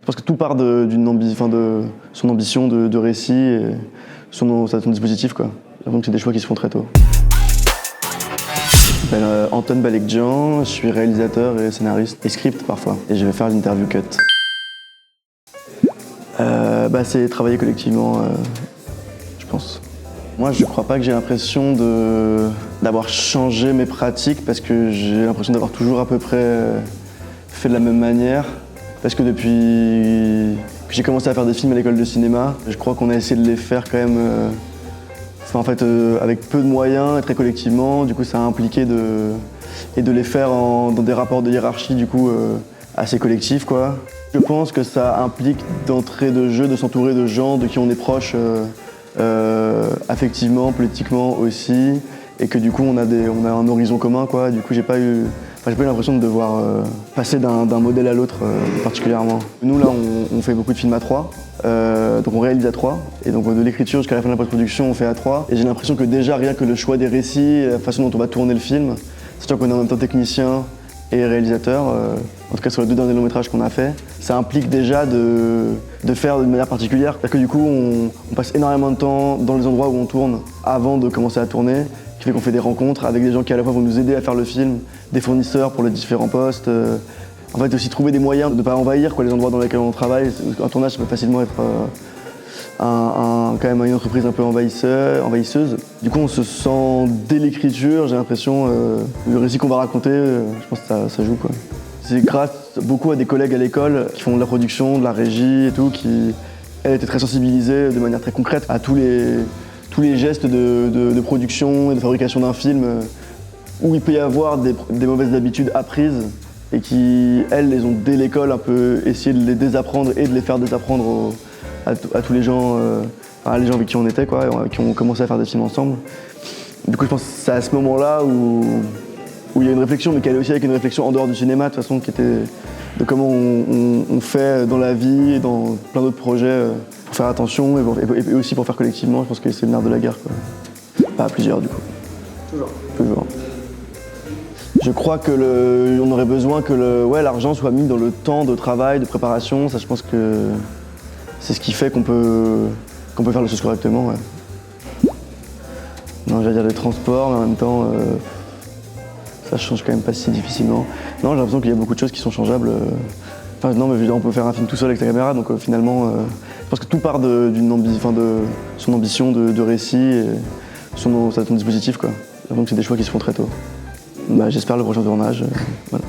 Je pense que tout part de son ambition de récit et son dispositif, quoi. Donc c'est des choix qui se font très tôt. Je m'appelle Anton Balekjian, je suis réalisateur et scénariste et script parfois. Et je vais faire l'interview cut. C'est travailler collectivement, je pense. Moi, je crois pas que j'ai l'impression d'avoir changé mes pratiques parce que j'ai l'impression d'avoir toujours à peu près fait de la même manière. Parce que depuis que j'ai commencé à faire des films à l'école de cinéma, je crois qu'on a essayé de les faire quand même avec peu de moyens et très collectivement. Du coup, ça a impliqué de les faire dans des rapports de hiérarchie du coup assez collectifs, quoi. Je pense que ça implique d'entrer de jeu, de s'entourer de gens de qui on est proche affectivement, politiquement aussi, et que du coup on a un horizon commun, quoi. Du coup, j'ai pas eu l'impression de devoir passer d'un modèle à l'autre particulièrement. Nous là, on fait beaucoup de films à trois, donc on réalise à trois, et donc de l'écriture jusqu'à la fin de la post-production, on fait à trois. Et j'ai l'impression que déjà rien que le choix des récits, la façon dont on va tourner le film, sachant qu'on est en même temps technicien et réalisateur, en tout cas sur les 2 derniers longs métrages qu'on a fait, ça implique déjà de faire de manière particulière. C'est-à-dire que du coup, on passe énormément de temps dans les endroits où on tourne avant de commencer à tourner, qui fait qu'on fait des rencontres avec des gens qui à la fois vont nous aider à faire le film, des fournisseurs pour les différents postes. En fait, aussi trouver des moyens de ne pas envahir les endroits dans lesquels on travaille. Un tournage, ça peut facilement être quand même une entreprise un peu envahisseuse. Du coup, on se sent, dès l'écriture, j'ai l'impression, le récit qu'on va raconter, je pense que ça joue, quoi. C'est grâce beaucoup à des collègues à l'école qui font de la production, de la régie et tout, qui, elles, étaient très sensibilisées de manière très concrète à tous les gestes de production et de fabrication d'un film où il peut y avoir des mauvaises habitudes apprises et qui, elles, les ont dès l'école un peu essayé de les désapprendre et de les faire désapprendre à tous les gens, les gens avec qui on était, quoi, qui ont commencé à faire des films ensemble. Du coup, je pense que c'est à ce moment-là où il y a une réflexion, mais qui allait aussi avec une réflexion en dehors du cinéma, de toute façon, qui était de comment on fait dans la vie et dans plein d'autres projets pour faire attention et aussi pour faire collectivement. Je pense que c'est le nerf de la guerre, quoi. Pas à plusieurs, du coup. Toujours. Je crois que on aurait besoin que l'argent soit mis dans le temps de travail, de préparation. Ça, je pense que c'est ce qui fait qu'on peut faire les choses correctement. Ouais. Non, j'allais dire les transports, mais en même temps, ça change quand même pas si difficilement. Non, j'ai l'impression qu'il y a beaucoup de choses qui sont changeables. Non, mais je veux dire, on peut faire un film tout seul avec sa caméra, donc finalement, je pense que tout part de son ambition de récit et son dispositif, quoi. Donc c'est des choix qui se font très tôt. J'espère le prochain tournage. Voilà.